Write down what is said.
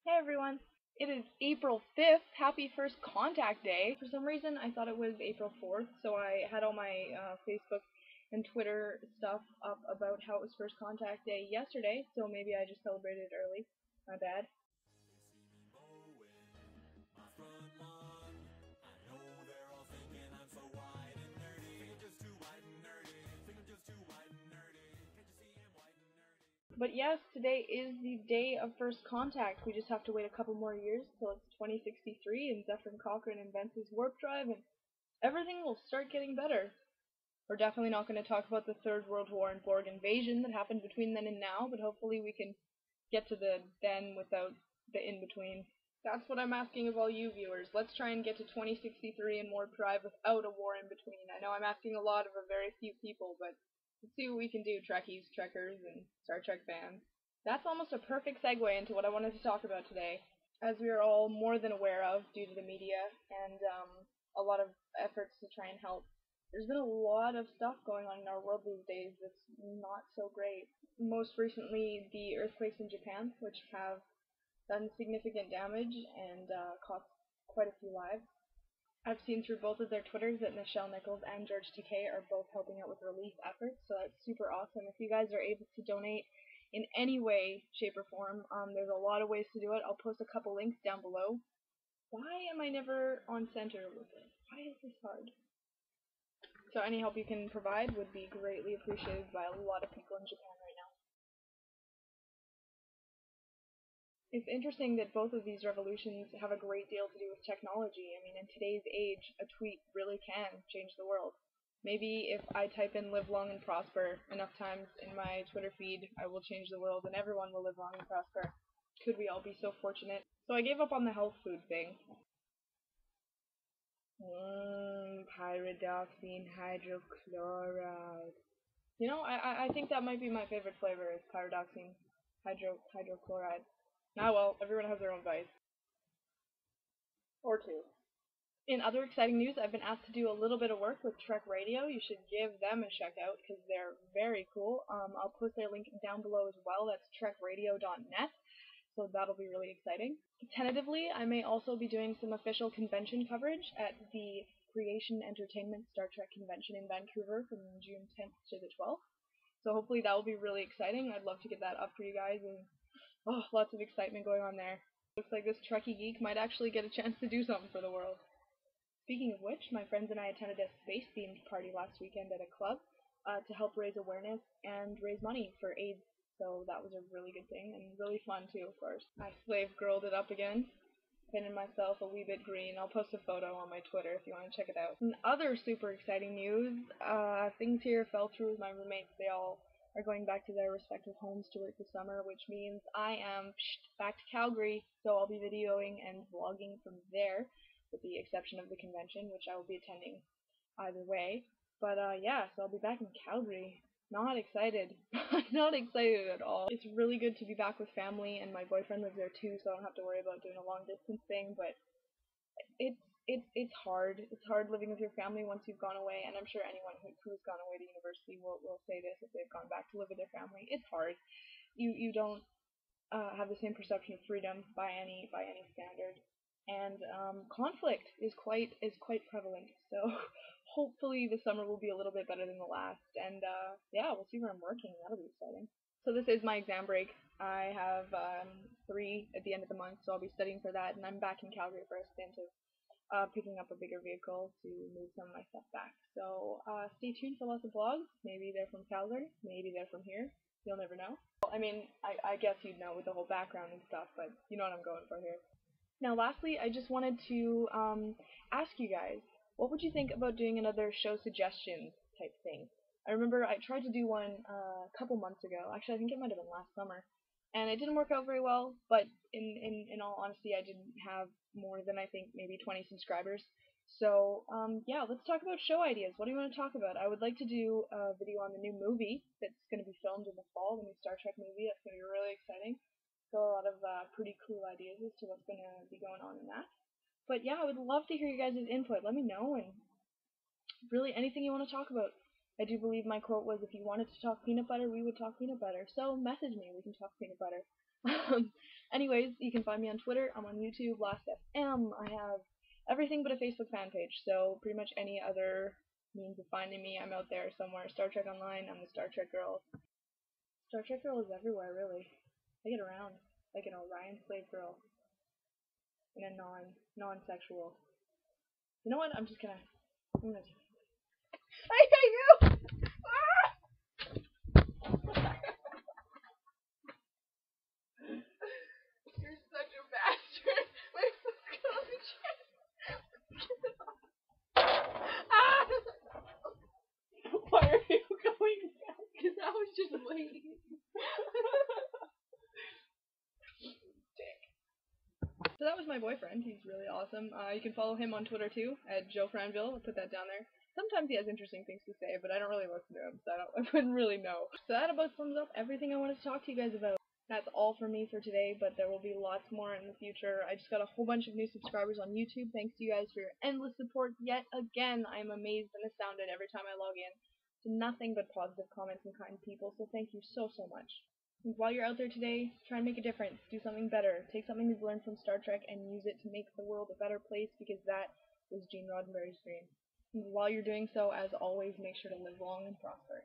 Hey everyone! It is April 5th. Happy First Contact Day. For some reason, I thought it was April 4th, so I had all my Facebook and Twitter stuff up about how it was First Contact Day yesterday, so maybe I just celebrated early. My bad. But yes, today is the day of first contact. We just have to wait a couple more years till it's 2063 and Zephyr Cochrane invents his warp drive and everything will start getting better. We're definitely not going to talk about the Third World War and Borg invasion that happened between then and now, but hopefully we can get to the then without the in-between. That's what I'm asking of all you viewers. Let's try and get to 2063 and Warp Drive without a war in between. I know I'm asking a lot of a very few people, but let's see what we can do, Trekkies, Trekkers, and Star Trek fans. That's almost a perfect segue into what I wanted to talk about today. As we are all more than aware of due to the media and a lot of efforts to try and help, there's been a lot of stuff going on in our world these days that's not so great. Most recently, the earthquakes in Japan, which have done significant damage and cost quite a few lives. I've seen through both of their Twitters that Nichelle Nichols and George Takei are both helping out with relief efforts, so that's super awesome. If you guys are able to donate in any way, shape, or form, there's a lot of ways to do it. I'll post a couple links down below. Why am I never on center with it? Why is this hard? So any help you can provide would be greatly appreciated by a lot of people in Japan right now. It's interesting that both of these revolutions have a great deal to do with technology. I mean, in today's age, a tweet really can change the world. Maybe if I type in live long and prosper enough times in my Twitter feed, I will change the world and everyone will live long and prosper. Could we all be so fortunate? So I gave up on the health food thing. Pyridoxine hydrochloride. You know, I think that might be my favorite flavor is pyridoxine hydrochloride. Ah well, everyone has their own vice. Or two. In other exciting news, I've been asked to do a little bit of work with Trek Radio. You should give them a check out because they're very cool. I'll post their link down below as well. That's trekradio.net. So that'll be really exciting. Tentatively, I may also be doing some official convention coverage at the Creation Entertainment Star Trek Convention in Vancouver from June 10th to the 12th. So hopefully that will be really exciting. I'd love to get that up for you guys and lots of excitement going on there. Looks like this Trekkie geek might actually get a chance to do something for the world. Speaking of which, my friends and I attended a space-themed party last weekend at a club to help raise awareness and raise money for AIDS. So that was a really good thing and really fun too, of course. I slave girled it up again, painted myself a wee bit green. I'll post a photo on my Twitter if you want to check it out. And other super exciting news, things here fell through with my roommates. They all are going back to their respective homes to work this summer, which means I am back to Calgary, so I'll be videoing and vlogging from there, with the exception of the convention, which I will be attending either way. But yeah, so I'll be back in Calgary. Not excited. Not excited at all. It's really good to be back with family, and my boyfriend lives there too, so I don't have to worry about doing a long distance thing, but it's hard. It's hard living with your family once you've gone away, and I'm sure anyone who's gone away to university will say this if they've gone back to live with their family. It's hard. You don't have the same perception of freedom by any standard, and conflict is quite prevalent. So hopefully the summer will be a little bit better than the last, and yeah, we'll see where I'm working. That'll be exciting. So this is my exam break. I have 3 at the end of the month, so I'll be studying for that, and I'm back in Calgary for a stint of picking up a bigger vehicle to move some of my stuff back. So stay tuned for lots of vlogs. Maybe they're from Calgary, maybe they're from here. You'll never know. I mean, I guess you'd know with the whole background and stuff, but you know what I'm going for here. Now, lastly, I just wanted to ask you guys, what would you think about doing another show suggestions type thing? I remember I tried to do one a couple months ago. Actually, I think it might have been last summer. And it didn't work out very well, but in all honesty, I didn't have more than, I think, maybe 20 subscribers. So, yeah, let's talk about show ideas. What do you want to talk about? I would like to do a video on the new movie that's going to be filmed in the fall, the new Star Trek movie. That's going to be really exciting. So a lot of pretty cool ideas as to what's going to be going on in that. But yeah, I would love to hear you guys' input. Let me know, and really anything you want to talk about. I do believe my quote was, if you wanted to talk peanut butter, we would talk peanut butter. So message me, we can talk peanut butter. Anyways, you can find me on Twitter. I'm on YouTube, LastFM. I have everything but a Facebook fan page, so pretty much any other means of finding me, I'm out there somewhere. Star Trek Online, I'm the Star Trek girl. Star Trek girl is everywhere, really. I get around. Like an Orion slave girl. In a non-sexual. You know what? I'm gonna I hate you! Ah! You're such a bastard. My foot's going on the chair. Ah! Why are you going back? Because I was just waiting. Dick. So that was my boyfriend. He's really awesome. You can follow him on Twitter too, at Joe Franville. I'll put that down there. Sometimes he has interesting things to say, but I don't really listen to him, so I wouldn't really know. So that about sums up everything I wanted to talk to you guys about. That's all for me for today, but there will be lots more in the future. I just got a whole bunch of new subscribers on YouTube. Thanks to you guys for your endless support. Yet again, I am amazed and astounded every time I log in to nothing but positive comments and kind people, so thank you so much. And while you're out there today, try and make a difference. Do something better. Take something you've learned from Star Trek and use it to make the world a better place, because that was Gene Roddenberry's dream. And while you're doing so, as always, make sure to live long and prosper.